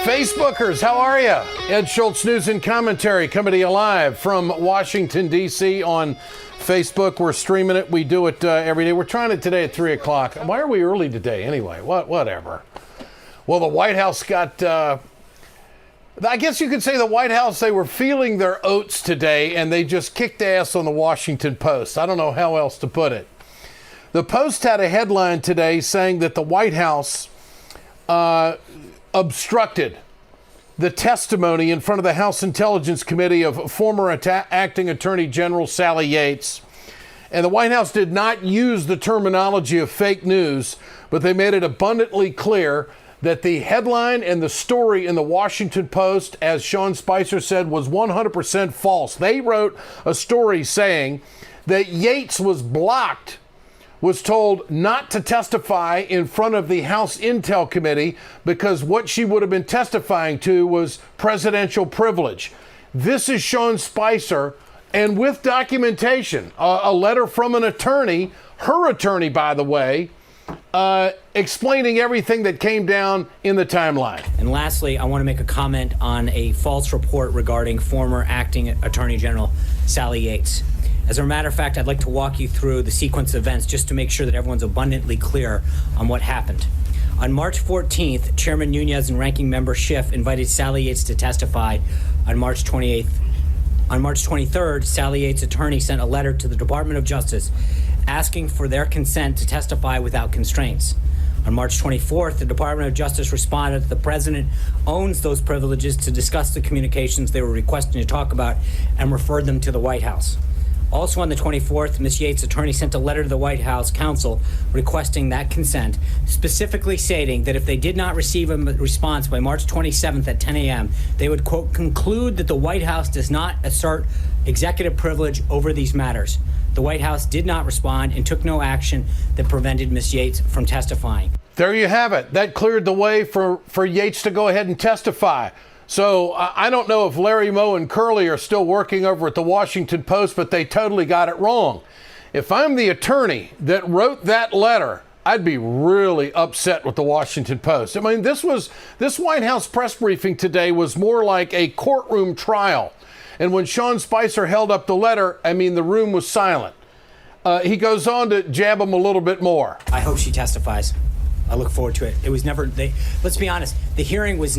Facebookers, how are you? Ed Schultz News and Commentary coming to you live from Washington, D.C. on Facebook. We're streaming it. We do it every day. We're trying it today at 3 o'clock. Why are we early today anyway? Whatever. Well, the White House got, I guess you could say the White House, they were feeling their oats today, and they just kicked ass on the Washington Post. I don't know how else to put it. The Post had a headline today saying that the White House obstructed the testimony in front of the House Intelligence Committee of former acting Attorney General Sally Yates. And the White House did not use the terminology of fake news, but they made it abundantly clear that the headline and the story in the Washington Post, as Sean Spicer said, was 100% false. They wrote a story saying that Yates was told not to testify in front of the House Intel Committee because what she would have been testifying to was presidential privilege. This is Sean Spicer, and with documentation, a letter from an attorney, her attorney, by the way, explaining everything that came down in the timeline. And lastly, I want to make a comment on a false report regarding former acting Attorney General Sally Yates. As a matter of fact, I'd like to walk you through the sequence of events just to make sure that everyone's abundantly clear on what happened. On March 14th, Chairman Nunes and Ranking Member Schiff invited Sally Yates to testify on March 28th. On March 23rd, Sally Yates' attorney sent a letter to the Department of Justice asking for their consent to testify without constraints. On March 24th, the Department of Justice responded that the president owns those privileges to discuss the communications they were requesting to talk about and referred them to the White House. Also on the 24th, Ms. Yates' attorney sent a letter to the White House counsel requesting that consent, specifically stating that if they did not receive a response by March 27th at 10 a.m., they would, quote, conclude that the White House does not assert executive privilege over these matters. The White House did not respond and took no action that prevented Ms. Yates from testifying. There you have it. That cleared the way for Yates to go ahead and testify. So I don't know if Larry, Moe, and Curly are still working over at the Washington Post, but they totally got it wrong. If I'm the attorney that wrote that letter, I'd be really upset with the Washington Post. I mean, this White House press briefing today was more like a courtroom trial. And when Sean Spicer held up the letter, I mean, the room was silent. He goes on to jab him a little bit more. I hope she testifies. I look forward to it. It was never, let's be honest, the hearing was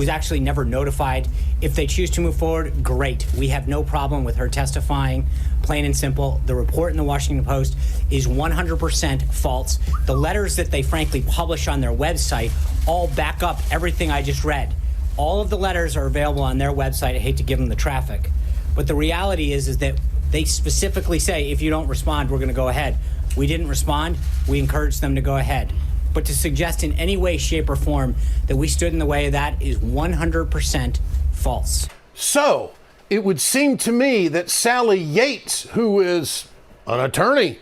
actually never notified. If they choose to move forward, great. We have no problem with her testifying, plain and simple. The report in the Washington Post is 100% false. The letters that they frankly publish on their website all back up everything I just read. All of the letters are available on their website. I hate to give them the traffic. But the reality is that they specifically say, if you don't respond, we're going to go ahead. We didn't respond. We encouraged them to go ahead. But to suggest in any way, shape, or form that we stood in the way of that is 100% false. So it would seem to me that Sally Yates, who is an attorney,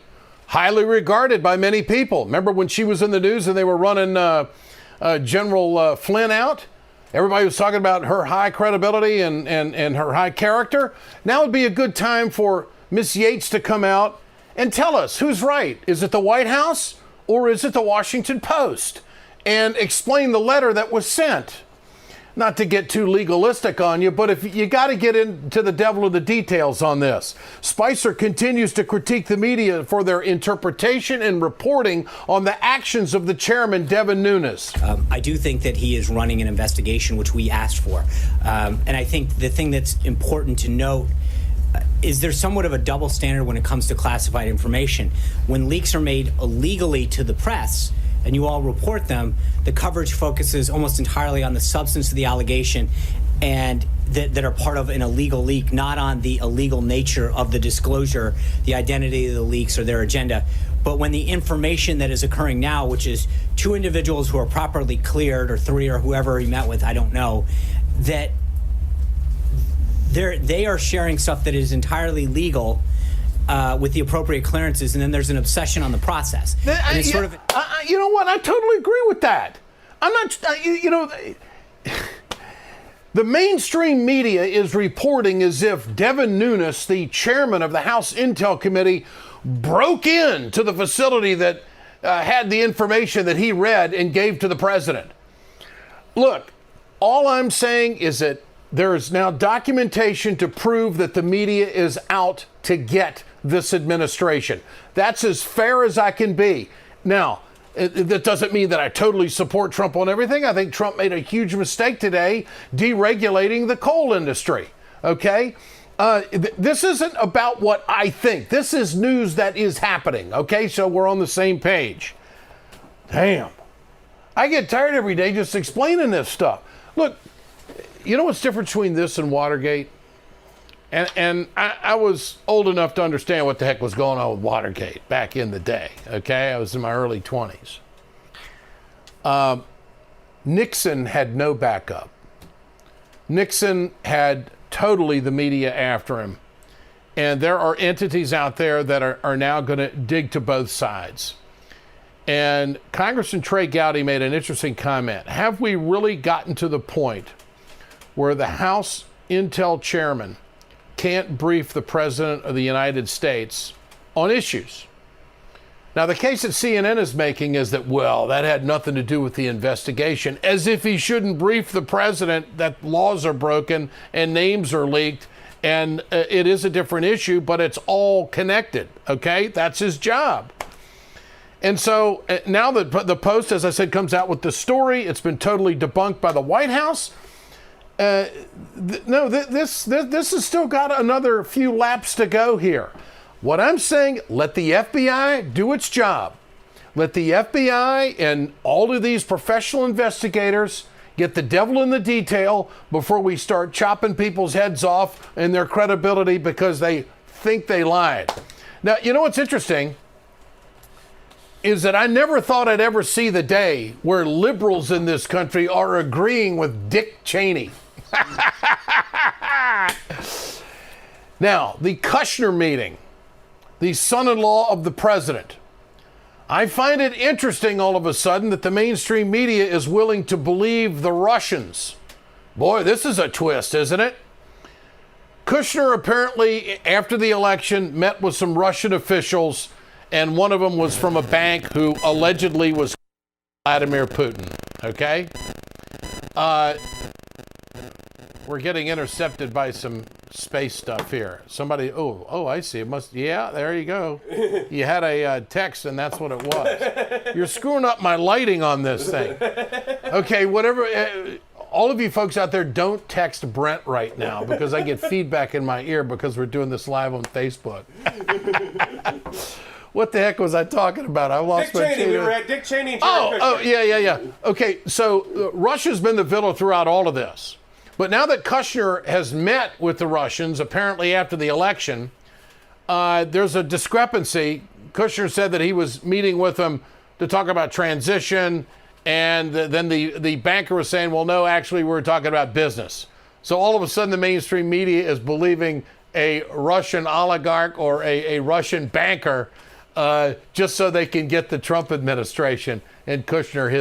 highly regarded by many people. Remember when she was in the news and they were running General Flynn out? Everybody was talking about her high credibility and her high character. Now would be a good time for Miss Yates to come out and tell us who's right. Is it the White House? Or is it the Washington Post? And explain the letter that was sent. Not to get too legalistic on you, but if you got to get into the devil of the details on this. Spicer continues to critique the media for their interpretation and reporting on the actions of the chairman, Devin Nunes. I do think that he is running an investigation, which we asked for. And I think the thing that's important to note is there's somewhat of a double standard when it comes to classified information. When leaks are made illegally to the press and you all report them, the coverage focuses almost entirely on the substance of the allegation and that are part of an illegal leak, not on the illegal nature of the disclosure, the identity of the leaks, or their agenda. But when the information that is occurring now, which is 2 individuals who are properly cleared, or 3, or whoever he met with, I don't know, that they are sharing stuff that is entirely legal with the appropriate clearances, and then there's an obsession on the process. And it's you know what? I totally agree with that. I'm not, the mainstream media is reporting as if Devin Nunes, the chairman of the House Intel Committee, broke into the facility that had the information that he read and gave to the president. Look, all I'm saying is that there is now documentation to prove that the media is out to get this administration. That's as fair as I can be. Now, that doesn't mean that I totally support Trump on everything. I think Trump made a huge mistake today deregulating the coal industry. Okay? This isn't about what I think. This is news that is happening. Okay? So we're on the same page. Damn. I get tired every day just explaining this stuff. Look, you know what's different between this and Watergate? And I was old enough to understand what the heck was going on with Watergate back in the day. Okay? I was in my early 20s. Nixon had no backup. Nixon had totally the media after him. And there are entities out there that are now going to dig to both sides. And Congressman Trey Gowdy made an interesting comment. Have we really gotten to the point where the House Intel chairman can't brief the President of the United States on issues? Now, the case that CNN is making is that, well, that had nothing to do with the investigation, as if he shouldn't brief the President that laws are broken and names are leaked, and it is a different issue, but it's all connected, okay? That's his job. And so now the Post, as I said, comes out with the story. It's been totally debunked by the White House. This has still got another few laps to go here. What I'm saying, let the FBI do its job. Let the FBI and all of these professional investigators get the devil in the detail before we start chopping people's heads off and their credibility because they think they lied. Now, you know what's interesting is that I never thought I'd ever see the day where liberals in this country are agreeing with Dick Cheney. Now, the Kushner meeting, the son-in-law of the president. I find it interesting all of a sudden that the mainstream media is willing to believe the Russians. Boy, this is a twist, isn't it? Kushner apparently, after the election, met with some Russian officials, and one of them was from a bank who allegedly was Vladimir Putin. Okay? We're getting intercepted by some space stuff here. Somebody, I see. It must, yeah, there you go. You had a text, and that's what it was. You're screwing up my lighting on this thing. Okay, whatever. All of you folks out there, don't text Brent right now because I get feedback in my ear because we're doing this live on Facebook. What the heck was I talking about? I lost my Dick Cheney. We were at Dick Cheney and Jared Oh, Kushner. yeah. Okay, so Russia's been the villain throughout all of this. But now that Kushner has met with the Russians, apparently after the election, there's a discrepancy. Kushner said that he was meeting with them to talk about transition, and then the banker was saying, well, no, actually, we were talking about business. So all of a sudden, the mainstream media is believing a Russian oligarch or a Russian banker just so they can get the Trump administration and Kushner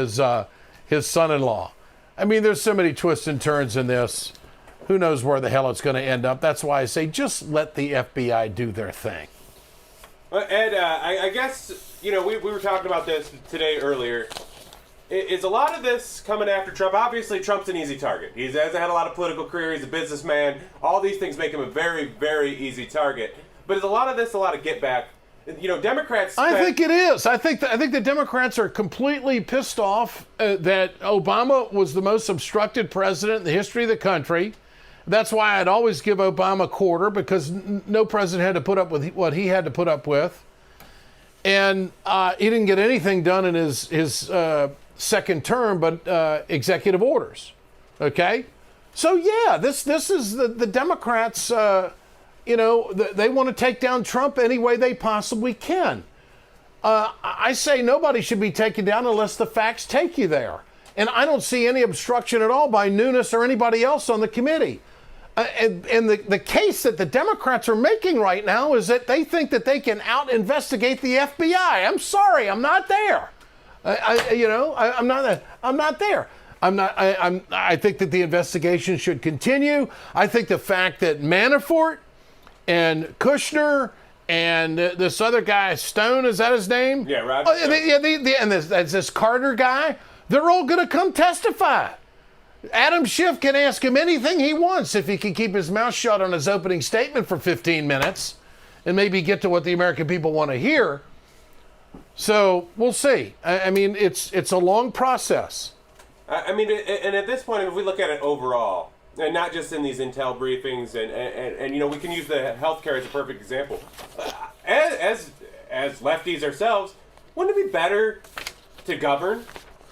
his son-in-law. I mean, there's so many twists and turns in this. Who knows where the hell it's going to end up? That's why I say just let the FBI do their thing. Ed, I guess, we were talking about this today earlier. Is a lot of this coming after Trump? Obviously, Trump's an easy target. He hasn't had a lot of political career. He's a businessman. All these things make him a very, very easy target. But is a lot of this a lot of get back? Democrats. I think it is. I think the Democrats are completely pissed off that Obama was the most obstructed president in the history of the country. That's why I'd always give Obama a quarter, because no president had to put up with what he had to put up with. And he didn't get anything done in his second term, but executive orders. Okay? So, yeah, this is the Democrats. They want to take down Trump any way they possibly can. I say nobody should be taken down unless the facts take you there. And I don't see any obstruction at all by Nunes or anybody else on the committee. And the case that the Democrats are making right now is that they think that they can out-investigate the FBI. I'm sorry, I'm not there. I'm not there. I think that the investigation should continue. I think the fact that Manafort and Kushner and this other guy, Stone, is that his name? Yeah, Roger. And this Carter guy, they're all going to come testify. Adam Schiff can ask him anything he wants if he can keep his mouth shut on his opening statement for 15 minutes and maybe get to what the American people want to hear. So we'll see. I mean, it's a long process. I mean, and at this point, if we look at it overall, and not just in these intel briefings, and you know, we can use the healthcare as a perfect example. As lefties ourselves, wouldn't it be better to govern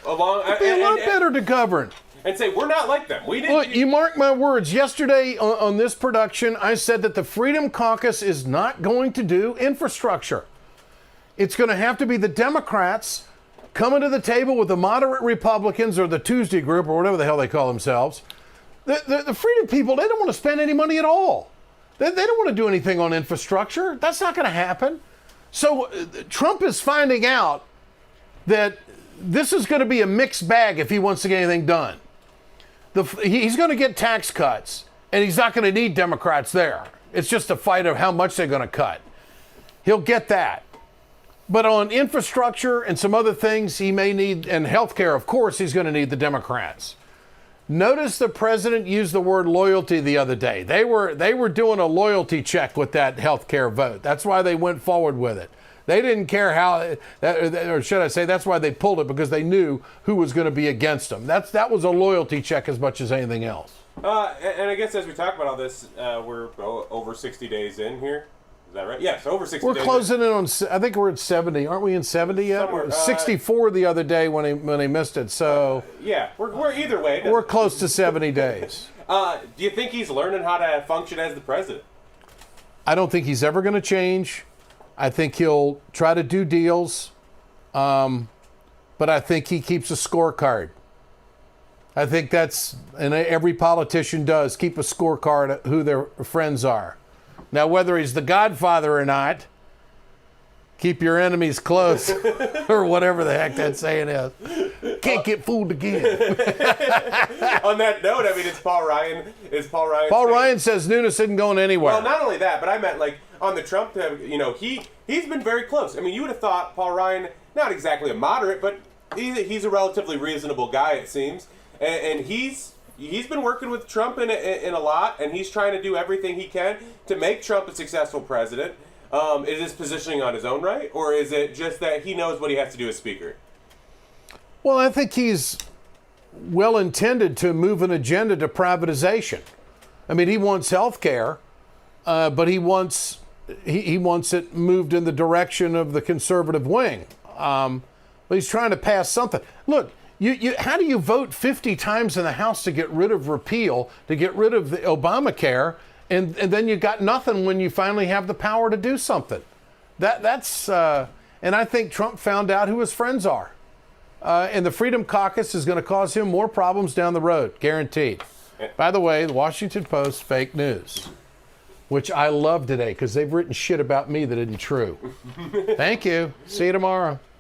along? It'd be a lot better to govern. And say, we're not like them. We didn't. Look, you mark my words. Yesterday on this production, I said that the Freedom Caucus is not going to do infrastructure. It's going to have to be the Democrats coming to the table with the moderate Republicans or the Tuesday group or whatever the hell they call themselves. The Freedom people, they don't want to spend any money at all. They don't want to do anything on infrastructure. That's not going to happen. So Trump is finding out that this is going to be a mixed bag if he wants to get anything done. He's going to get tax cuts, and he's not going to need Democrats there. It's just a fight of how much they're going to cut. He'll get that. But on infrastructure and some other things he may need, and healthcare, of course, he's going to need the Democrats. Notice the president used the word loyalty the other day. They were doing a loyalty check with that healthcare vote. That's why they went forward with it. They didn't care how, or should I say, that's why they pulled it, because they knew who was going to be against them. That was a loyalty check as much as anything else. And I guess as we talk about all this, we're over 60 days in here. Is that right? Yes, over 60 days. We're closing in on, I think we're at 70. Aren't we in 70 yet? Somewhere, 64 the other day when he missed it. So yeah, we're either way. We're close to 70 days. Do you think he's learning how to function as the president? I don't think he's ever going to change. I think he'll try to do deals, but I think he keeps a scorecard. I think that's, and every politician does, keep a scorecard of who their friends are. Now, whether he's the Godfather or not, keep your enemies close, or whatever the heck that saying is. Can't get fooled again. On that note, I mean, it's Paul Ryan. Paul Ryan says Nunes isn't going anywhere. Well, not only that, but I meant like on the Trump, you know, he's been very close. I mean, you would have thought Paul Ryan, not exactly a moderate, but he's a relatively reasonable guy, it seems, and he's been working with Trump in a lot, and he's trying to do everything he can to make Trump a successful president. Is this positioning on his own right, or is it just that he knows what he has to do as Speaker? Well, I think he's well intended to move an agenda to privatization. I mean, he wants health care, but he wants it moved in the direction of the conservative wing. But he's trying to pass something. Look, how do you vote 50 times in the House to get rid of repeal, to get rid of the Obamacare, and then you got nothing when you finally have the power to do something? That's and I think Trump found out who his friends are. And the Freedom Caucus is going to cause him more problems down the road, guaranteed. By the way, the Washington Post, fake news, which I love today because they've written shit about me that isn't true. Thank you. See you tomorrow.